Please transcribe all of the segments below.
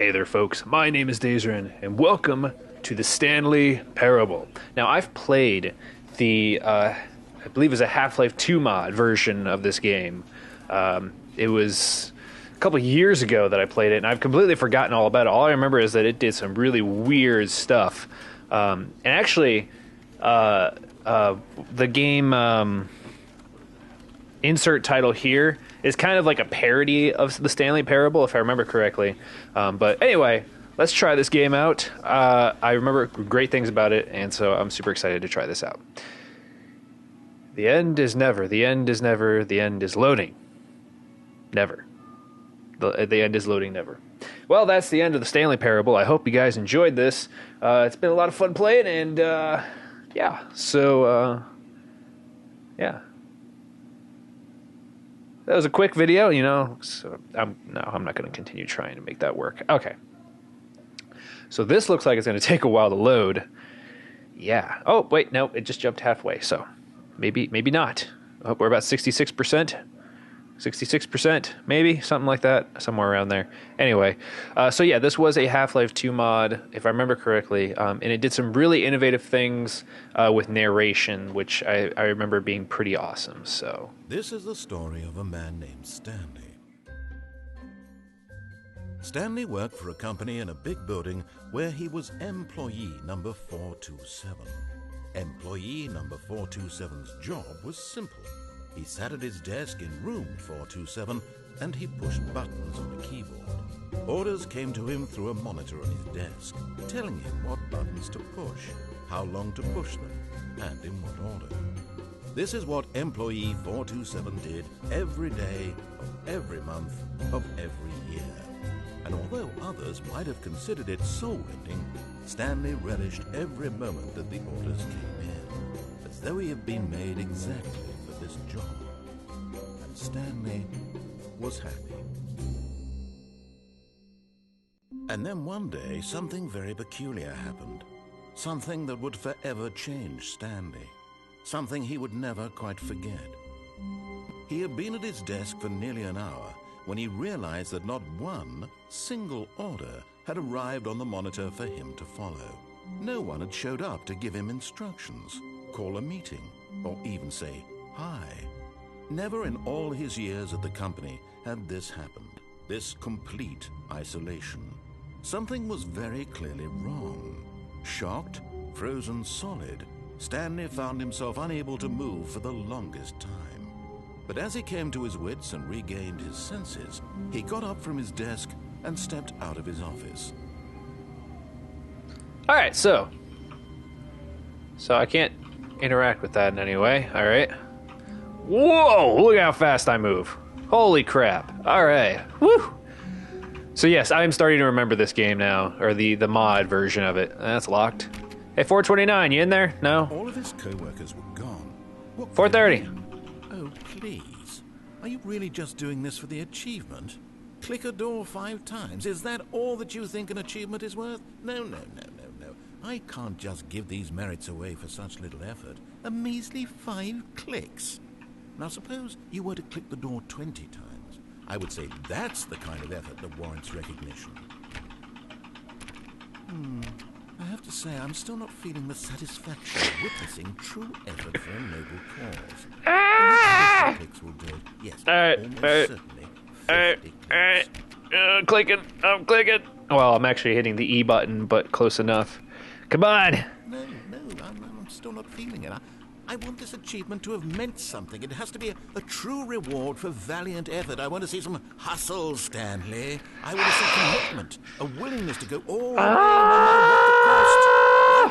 Hey there, folks. My name is Dazerin, and welcome to the Stanley Parable. Now, I've played the, I believe it was a Half-Life 2 mod version of this game. It was a couple years ago that I played it, and I've completely forgotten all about it. All I remember is that it did some really weird stuff. And actually, the game insert title here is kind of like a parody of the Stanley Parable, if I remember correctly. But anyway, let's try this game out. I remember great things about it, and so I'm super excited to try this out. The end is never. The end is never. The end is loading. Never. The end is loading never. Well, that's the end of the Stanley Parable. I hope you guys enjoyed this. It's been a lot of fun playing, and yeah. So, yeah. That was a quick video, you know, so I'm not going to continue trying to make that work. Okay. So this looks like it's going to take a while to load. Yeah. Oh, wait, no, it just jumped halfway, so maybe not. I hope we're about 66%. 66%, maybe, something like that, somewhere around there. Anyway, so yeah, this was a Half-Life 2 mod, if I remember correctly, and it did some really innovative things with narration, which I remember being pretty awesome, so. This is the story of a man named Stanley. Stanley worked for a company in a big building where he was employee number 427. Employee number 427's job was simple. He sat at his desk in room 427 and he pushed buttons on the keyboard. Orders came to him through a monitor on his desk, telling him what buttons to push, how long to push them, and in what order. This is what employee 427 did every day of every month of every year. And although others might have considered it soul-rending, Stanley relished every moment that the orders came in, as though he had been made exactly this job, and Stanley was happy. And then one day, something very peculiar happened. Something that would forever change Stanley. Something he would never quite forget. He had been at his desk for nearly an hour when he realized that not one single order had arrived on the monitor for him to follow. No one had showed up to give him instructions, call a meeting, or even say hi. Never in all his years at the company had this happened, this complete isolation. Something was very clearly wrong. Shocked, frozen solid, Stanley found himself unable to move for the longest time. But as he came to his wits and regained his senses, he got up from his desk and stepped out of his office. All right, so I can't interact with that in any way, all right? Whoa, look how fast I move. Holy crap. All right. Woo. So yes, I'm starting to remember this game now, or the mod version of it. That's locked. Hey, 429, you in there? No? All of his co-workers were gone. What 430. Oh, please. Are you really just doing this for the achievement? Click a door 5 times. Is that all that you think an achievement is worth? No. I can't just give these merits away for such little effort. A measly 5 clicks. Now suppose you were to click the door 20 times. I would say that's the kind of effort that warrants recognition. I have to say, I'm still not feeling the satisfaction of witnessing true effort for a noble cause. Ah! Clicks will do it. Yes, almost certainly. I'm clicking. Well, I'm actually hitting the E button, but close enough. Come on. No, I'm still not feeling it. I want this achievement to have meant something. It has to be a true reward for valiant effort. I want to see some hustle, Stanley. I want to see commitment, a willingness to go all the way, no matter what the cost.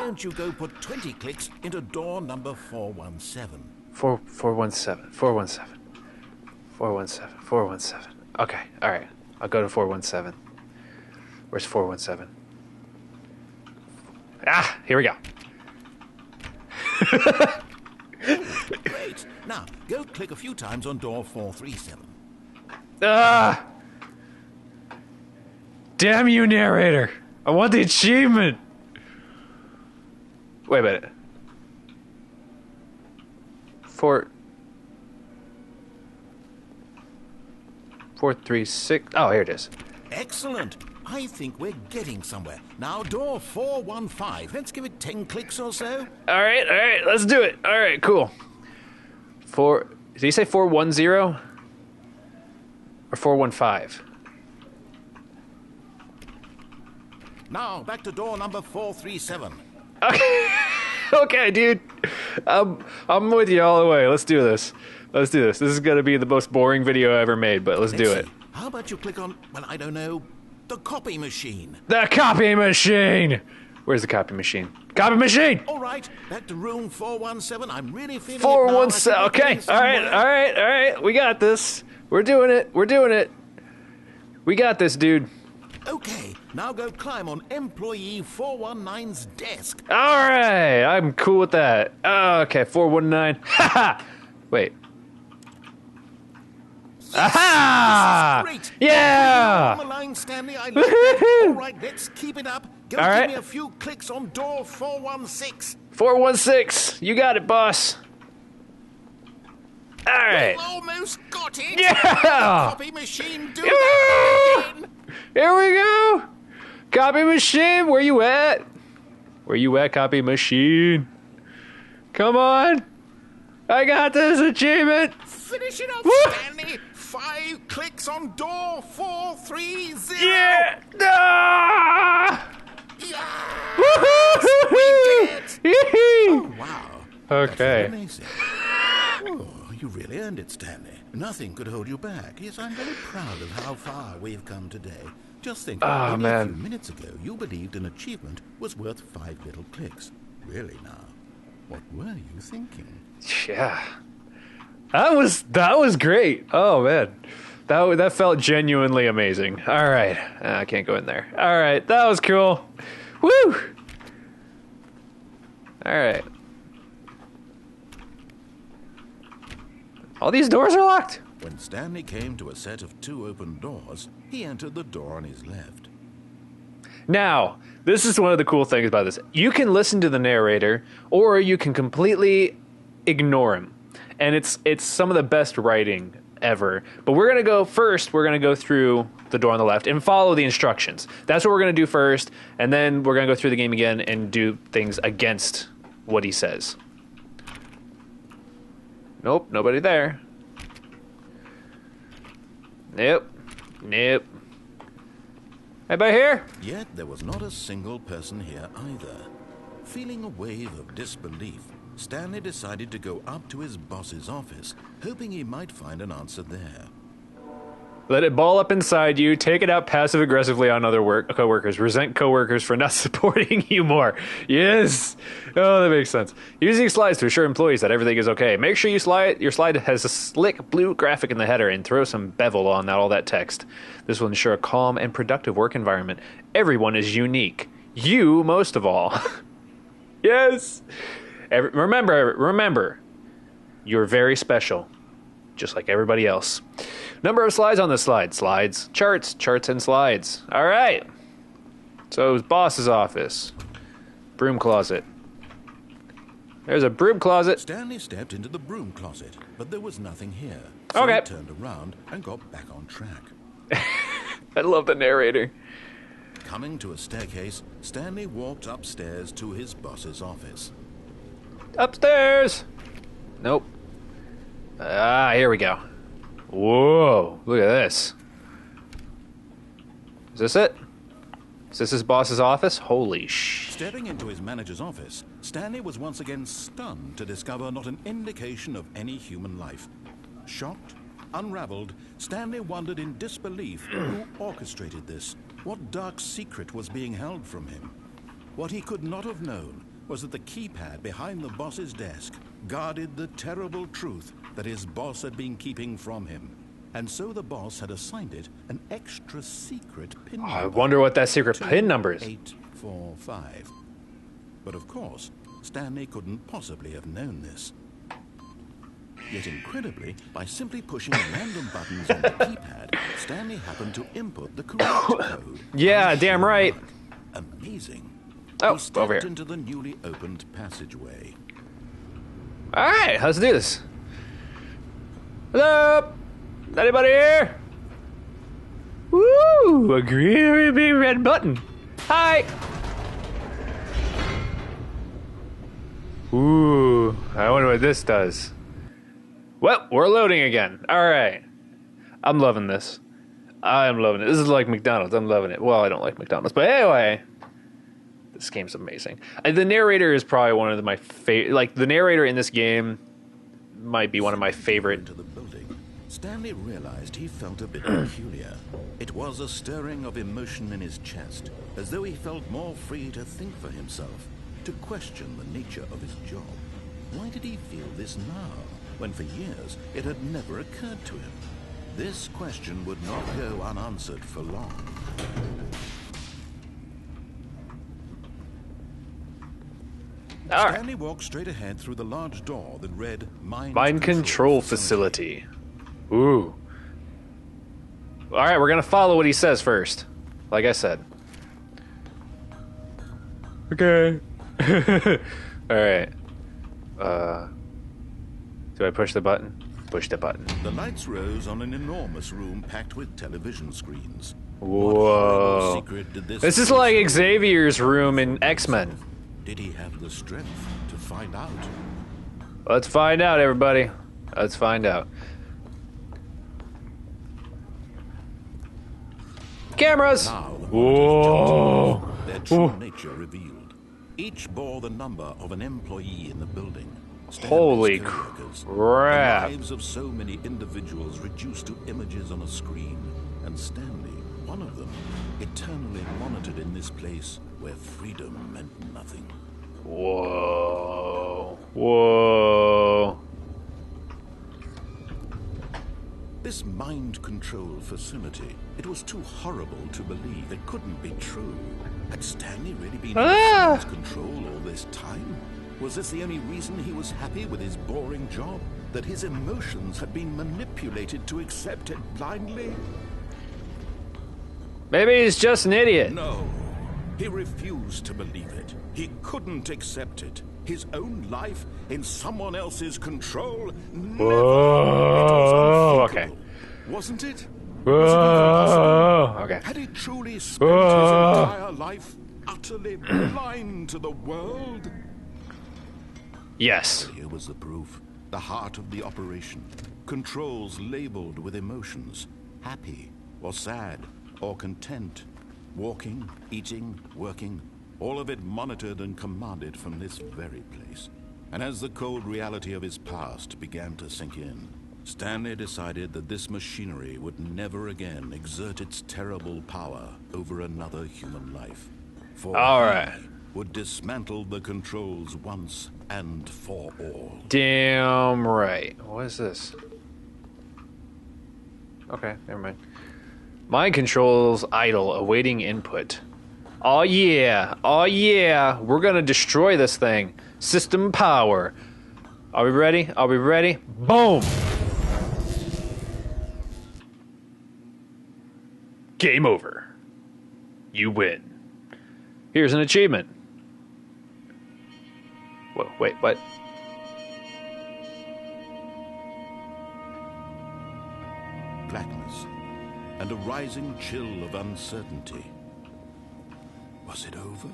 Why don't you go put 20 clicks into door number 417? 417. Okay, all right. I'll go to 417. Where's 417? Ah, here we go. Great. Now, go click a few times on door 437. Ah! Damn you, narrator. I want the achievement. Wait a minute. 436. Oh, here it is. Excellent. I think we're getting somewhere. Now, door 415. Let's give it 10 clicks or so. All right, let's do it. All right, cool. Did he say 410 or 415? Now, back to door number 437. Okay, okay, dude. I'm with you all the way. Let's do this. This is gonna be the most boring video I ever made, but let's do it. How about you click on, well, I don't know, the copy machine? The copy machine! Where's the copy machine? Copy machine! All right, back to room 417. I'm really feeling 417. Okay, all right. We got this. We're doing it. We got this, dude. Okay, now go climb on employee 419's desk. All right, I'm cool with that. Okay, 419. Haha! Wait. Aha! Great. Yeah! On the line, Stanley. I like it. All right, let's keep it up. Go All give right. me a few clicks on door 416. 416. You got it, boss. All right. We've almost got it. Yeah! Copy machine, do that again. Here we go. Copy machine, where you at? Where you at, copy machine? Come on. I got this achievement. Finish it off, Woo! Stanley. 5 clicks on door 430. Yeah. Ah! Yes! Woohoo! We did it. Yee-hee. Wow. Okay. That's amazing. Oh, you really earned it, Stanley. Nothing could hold you back. Yes, I'm very proud of how far we've come today. Just think, only a few minutes ago, you believed an achievement was worth 5 little clicks. Really now, what were you thinking? Yeah. That was great. Oh man. That felt genuinely amazing. All right. I can't go in there. All right. That was cool. Woo! All right. All these doors are locked. When Stanley came to a set of 2 open doors, he entered the door on his left. Now, this is one of the cool things about this. You can listen to the narrator, or you can completely ignore him. And it's some of the best writing ever. But we're going to go first, we're going to go through the door on the left and follow the instructions. That's what we're going to do first, and then we're going to go through the game again and do things against what he says. Nope, nobody there. Nope. Anybody here? Yet there was not a single person here either. Feeling a wave of disbelief, Stanley decided to go up to his boss's office, hoping he might find an answer there. Let it ball up inside you. Take it out passive-aggressively on other coworkers. Resent coworkers for not supporting you more. Yes. Oh, that makes sense. Using slides to assure employees that everything is okay. Make sure your slide has a slick blue graphic in the header and throw some bevel on all that text. This will ensure a calm and productive work environment. Everyone is unique. You most of all. Yes. Remember, you're very special, just like everybody else. Number of slides on the slide. Slides, charts and slides. All right. So his boss's office. Broom closet. There's a broom closet. Stanley stepped into the broom closet, but there was nothing here. Okay. He turned around and got back on track. I love the narrator. Coming to a staircase, Stanley walked upstairs to his boss's office. Upstairs. Nope. Here we go. Whoa, look at this. Is this it? Is this his boss's office? Holy sh... Stepping into his manager's office, Stanley was once again stunned to discover not an indication of any human life. Shocked, unraveled, Stanley wondered in disbelief who orchestrated this, what dark secret was being held from him. What he could not have known was that the keypad behind the boss's desk guarded the terrible truth that his boss had been keeping from him. And so the boss had assigned it an extra secret pin number. I wonder what that secret pin number is. 845. But of course, Stanley couldn't possibly have known this. Yet incredibly, by simply pushing random buttons on the keypad, Stanley happened to input the correct code. Yeah, damn right. Amazing. Oh, He stepped over here. into the newly opened passageway. All right, let's do this. Hello? Anybody here? Woo! A great big red button. Hi! Ooh, I wonder what this does. Well, we're loading again. Alright. I'm loving this. I am loving it. This is like McDonald's. I'm loving it. Well, I don't like McDonald's, but anyway. This game's amazing. The narrator is probably one of my favorite. Like, the narrator in this game might be one of my favorite. Into the building, Stanley realized he felt a bit peculiar. It was a stirring of emotion in his chest, as though he felt more free to think for himself, to question the nature of his job. Why did he feel this now, when for years it had never occurred to him? This question would not go unanswered for long. Stanley walked straight ahead through the large door that read Mind Control Facility. Ooh. Alright, we're gonna follow what he says first. Like I said. Okay. Alright. Do I push the button? Push the button. The lights rose on an enormous room packed with television screens. Whoa. Secret did This is like Xavier's room in X-Men. Did he have the strength to find out? Let's find out, everybody. Let's find out. Cameras! Now the Whoa! their true nature revealed. Each bore the number of an employee in the building. Holy co-workers, crap. The lives of so many individuals reduced to images on a screen. And Stanley, one of them, eternally monitored in this place where freedom meant nothing. Whoa. Whoa. This mind control facility, it was too horrible to believe. It couldn't be true. Had Stanley really been in someone's control all this time? Was this the only reason he was happy with his boring job? That his emotions had been manipulated to accept it blindly? Maybe he's just an idiot. No. He refused to believe it. He couldn't accept it. His own life in someone else's control? Never. Whoa. It was Okay. Wasn't it? Whoa. Okay. Had he truly spent his entire life utterly blind to the world? Yes. Here was the proof. The heart of the operation. Controls labeled with emotions. Happy or sad or content. Walking, eating, working. All of it monitored and commanded from this very place. And as the cold reality of his past began to sink in, Stanley decided that this machinery would never again exert its terrible power over another human life. For he would dismantle the controls once and for all. Damn right. What is this? Okay, never mind. Mind controls idle, awaiting input. Oh yeah, oh yeah. We're gonna destroy this thing. System power. Are we ready? Are we ready? Boom! Game over. You win. Here's an achievement. Whoa, wait, what? Blackness and a rising chill of uncertainty. Was it over?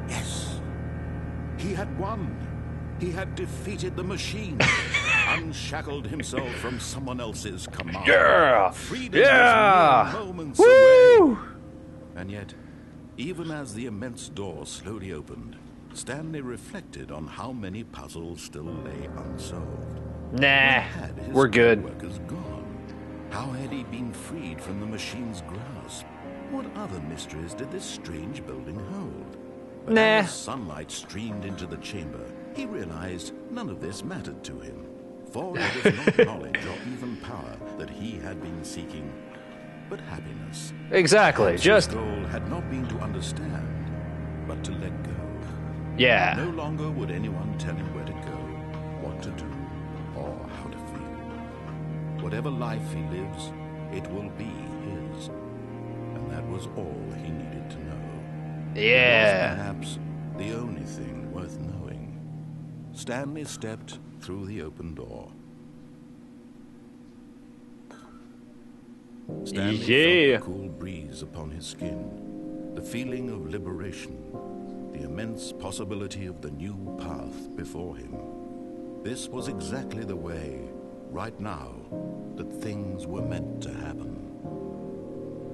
Yes. He had won. He had defeated the machine. Unshackled himself from someone else's command. Yeah! Freedom Yeah! was mere moments Woo! away. And yet, even as the immense door slowly opened, Stanley reflected on how many puzzles still lay unsolved. Nah, we're good. Workers gone? How had he been freed from the machine's grasp? What other mysteries did this strange building hold? But Nah. as sunlight streamed into the chamber, he realized none of this mattered to him. For it was not knowledge or even power that he had been seeking, but happiness. Exactly, His just... goal had not been to understand, but to let go. Yeah. No longer would anyone tell him where to go, what to do, or how to feel. Whatever life he lives, it will be his. And that was all he needed to know. It Yeah. was perhaps the only thing worth knowing. Stanley stepped through the open door. Stanley felt the cool breeze upon his skin, the feeling of liberation, the immense possibility of the new path before him. This was exactly the way, right now, that things were meant to happen.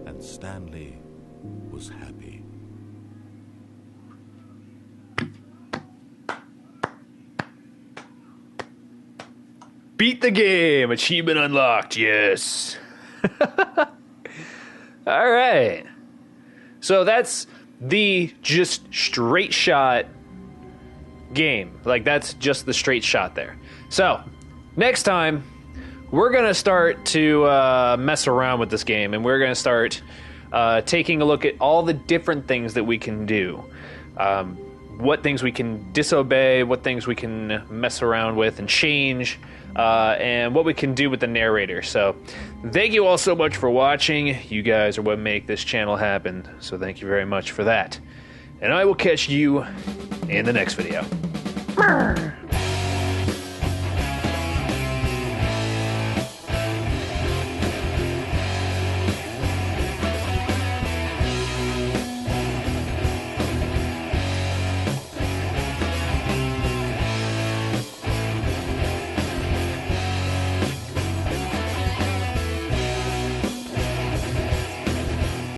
And Stanley was happy. Beat the game. Achievement unlocked. Yes. All right. So that's the just straight shot game. Like, that's just the straight shot there. So next time, we're going to start to mess around with this game, and we're going to start taking a look at all the different things that we can do. What things we can disobey, what things we can mess around with and change, and what we can do with the narrator. So thank you all so much for watching. You guys are what make this channel happen, so thank you very much for that. And I will catch you in the next video.